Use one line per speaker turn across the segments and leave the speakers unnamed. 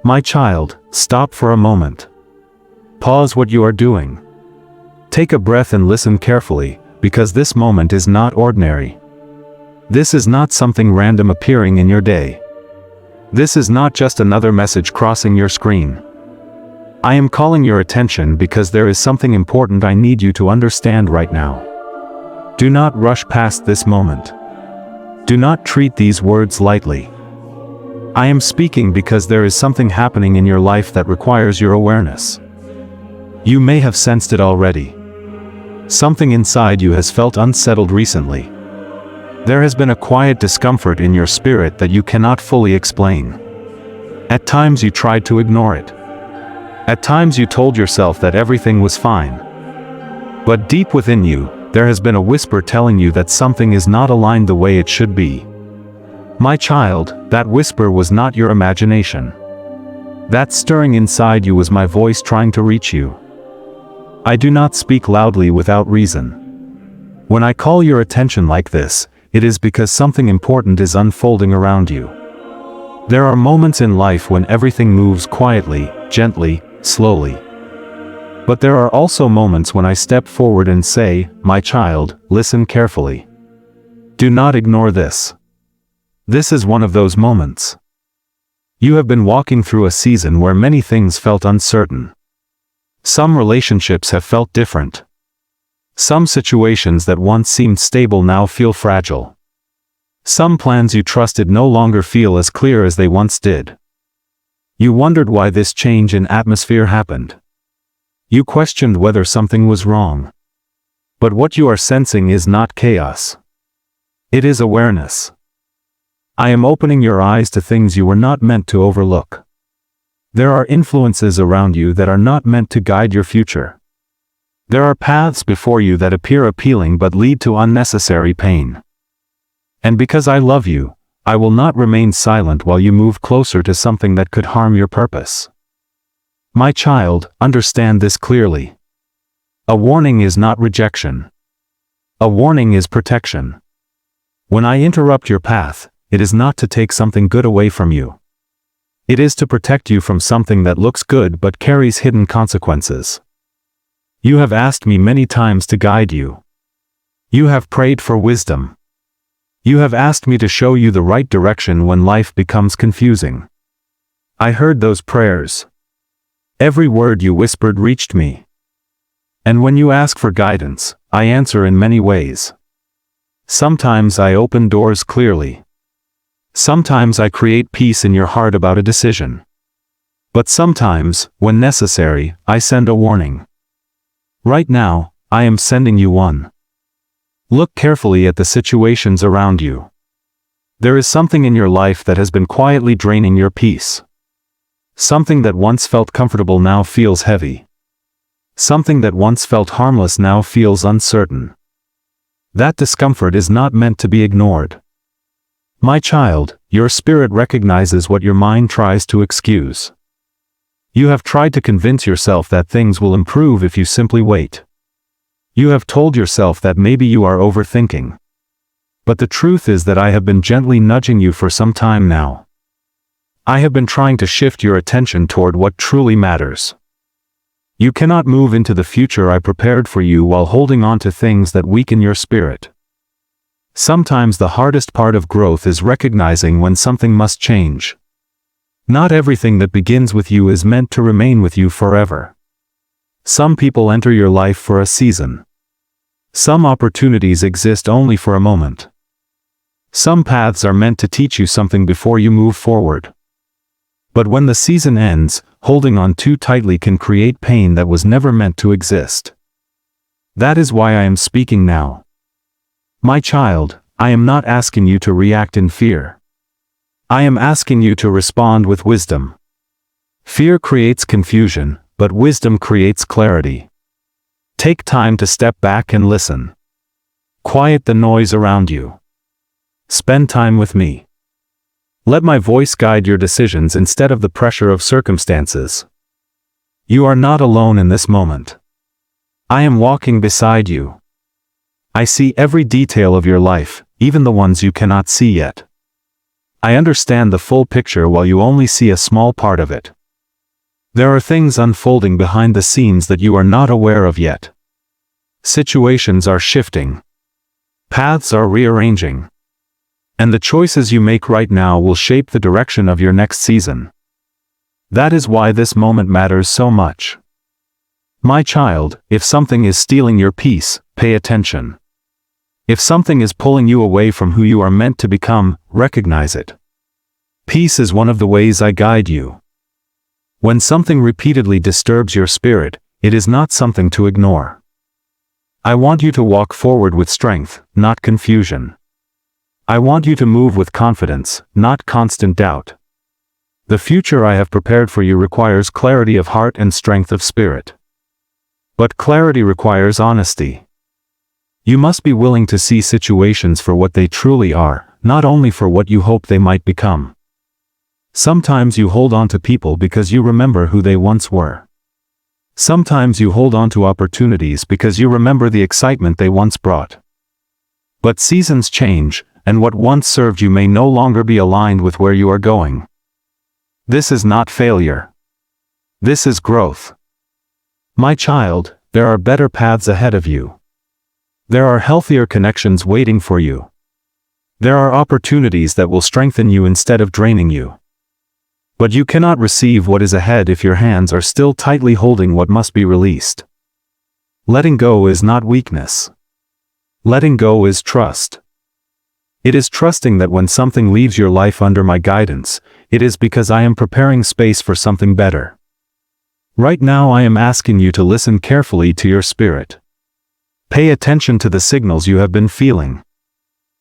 My child, stop for a moment. Pause what you are doing. Take a breath and listen carefully, because this moment is not ordinary. This is not something random appearing in your day. This is not just another message crossing your screen. I am calling your attention because there is something important I need you to understand right now. Do not rush past this moment. Do not treat these words lightly. I am speaking because there is something happening in your life that requires your awareness. You may have sensed it already. Something inside you has felt unsettled recently. There has been a quiet discomfort in your spirit that you cannot fully explain. At times you tried to ignore it. At times you told yourself that everything was fine. But deep within you, there has been a whisper telling you that something is not aligned the way it should be. My child, that whisper was not your imagination. That stirring inside you was my voice trying to reach you. I do not speak loudly without reason. When I call your attention like this, it is because something important is unfolding around you. There are moments in life when everything moves quietly, gently, slowly. But there are also moments when I step forward and say, my child, listen carefully. Do not ignore this. This is one of those moments. You have been walking through a season where many things felt uncertain. Some relationships have felt different. Some situations that once seemed stable now feel fragile. Some plans you trusted no longer feel as clear as they once did. You wondered why this change in atmosphere happened. You questioned whether something was wrong. But what you are sensing is not chaos. It is awareness. I am opening your eyes to things you were not meant to overlook. There are influences around you that are not meant to guide your future. There are paths before you that appear appealing but lead to unnecessary pain. And because I love you, I will not remain silent while you move closer to something that could harm your purpose. My child, understand this clearly. A warning is not rejection. A warning is protection. When I interrupt your path, it is not to take something good away from you. It is to protect you from something that looks good but carries hidden consequences. You have asked me many times to guide you. You have prayed for wisdom. You have asked me to show you the right direction when life becomes confusing. I heard those prayers. Every word you whispered reached me. And when you ask for guidance, I answer in many ways. Sometimes I open doors clearly. Sometimes I create peace in your heart about a decision. But sometimes, when necessary, I send a warning. Right now, I am sending you one. Look carefully at the situations around you. There is something in your life that has been quietly draining your peace. Something that once felt comfortable now feels heavy. Something that once felt harmless now feels uncertain. That discomfort is not meant to be ignored. My child, your spirit recognizes what your mind tries to excuse. You have tried to convince yourself that things will improve if you simply wait. You have told yourself that maybe you are overthinking. But the truth is that I have been gently nudging you for some time now. I have been trying to shift your attention toward what truly matters. You cannot move into the future I prepared for you while holding on to things that weaken your spirit. Sometimes the hardest part of growth is recognizing when something must change. Not everything that begins with you is meant to remain with you forever. Some people enter your life for a season. Some opportunities exist only for a moment. Some paths are meant to teach you something before you move forward. But when the season ends, holding on too tightly can create pain that was never meant to exist. That is why I am speaking now. My child, I am not asking you to react in fear. I am asking you to respond with wisdom. Fear creates confusion, but wisdom creates clarity. Take time to step back and listen. Quiet the noise around you. Spend time with me. Let my voice guide your decisions instead of the pressure of circumstances. You are not alone in this moment. I am walking beside you. I see every detail of your life, even the ones you cannot see yet. I understand the full picture while you only see a small part of it. There are things unfolding behind the scenes that you are not aware of yet. Situations are shifting. Paths are rearranging. And the choices you make right now will shape the direction of your next season. That is why this moment matters so much. My child, if something is stealing your peace, pay attention. If something is pulling you away from who you are meant to become, recognize it. Peace is one of the ways I guide you. When something repeatedly disturbs your spirit, it is not something to ignore. I want you to walk forward with strength, not confusion. I want you to move with confidence, not constant doubt. The future I have prepared for you requires clarity of heart and strength of spirit. But clarity requires honesty. You must be willing to see situations for what they truly are, not only for what you hope they might become. Sometimes you hold on to people because you remember who they once were. Sometimes you hold on to opportunities because you remember the excitement they once brought. But seasons change, and what once served you may no longer be aligned with where you are going. This is not failure. This is growth. My child, there are better paths ahead of you. There are healthier connections waiting for you. There are opportunities that will strengthen you instead of draining you. But you cannot receive what is ahead if your hands are still tightly holding what must be released. Letting go is not weakness. Letting go is trust. It is trusting that when something leaves your life under my guidance, it is because I am preparing space for something better. Right now I am asking you to listen carefully to your spirit. Pay attention to the signals you have been feeling.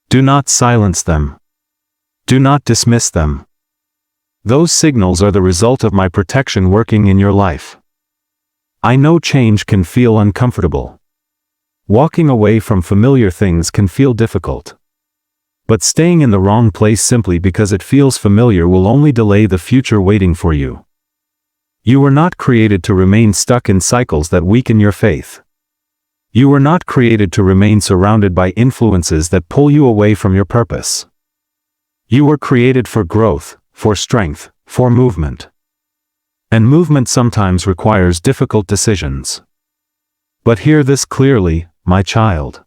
Do not silence them. Do not dismiss them. Those signals are the result of my protection working in your life. I know change can feel uncomfortable. Walking away from familiar things can feel difficult. But staying in the wrong place simply because it feels familiar will only delay the future waiting for you. You were not created to remain stuck in cycles that weaken your faith. You were not created to remain surrounded by influences that pull you away from your purpose. You were created for growth, for strength, for movement. And movement sometimes requires difficult decisions. But hear this clearly, my child.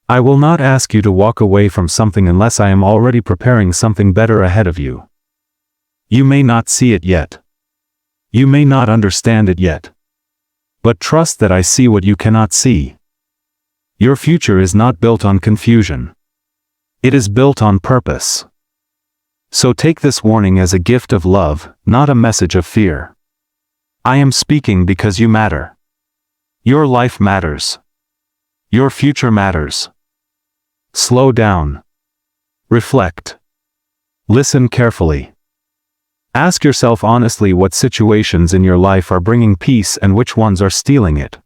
I will not ask you to walk away from something unless I am already preparing something better ahead of you. You may not see it yet. You may not understand it yet. But trust that I see what you cannot see. Your future is not built on confusion. It is built on purpose. So take this warning as a gift of love, not a message of fear. I am speaking because you matter. Your life matters. Your future matters. Slow down. Reflect. Listen carefully. Ask yourself honestly what situations in your life are bringing peace and which ones are stealing it.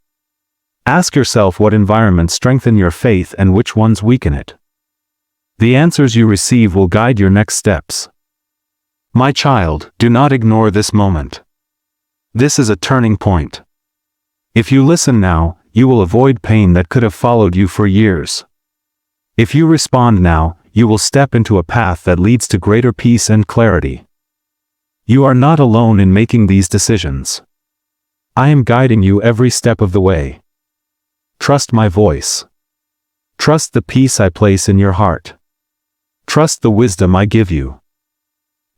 Ask yourself what environments strengthen your faith and which ones weaken it. The answers you receive will guide your next steps. My child, do not ignore this moment. This is a turning point. If you listen now, you will avoid pain that could have followed you for years. If you respond now, you will step into a path that leads to greater peace and clarity. You are not alone in making these decisions. I am guiding you every step of the way. Trust my voice. Trust the peace I place in your heart. Trust the wisdom I give you.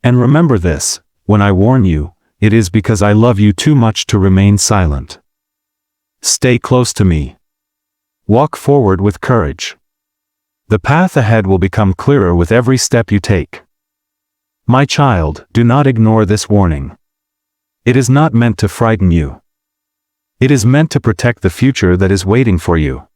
And remember this, when I warn you, it is because I love you too much to remain silent. Stay close to me. Walk forward with courage. The path ahead will become clearer with every step you take. My child, do not ignore this warning. It is not meant to frighten you. It is meant to protect the future that is waiting for you.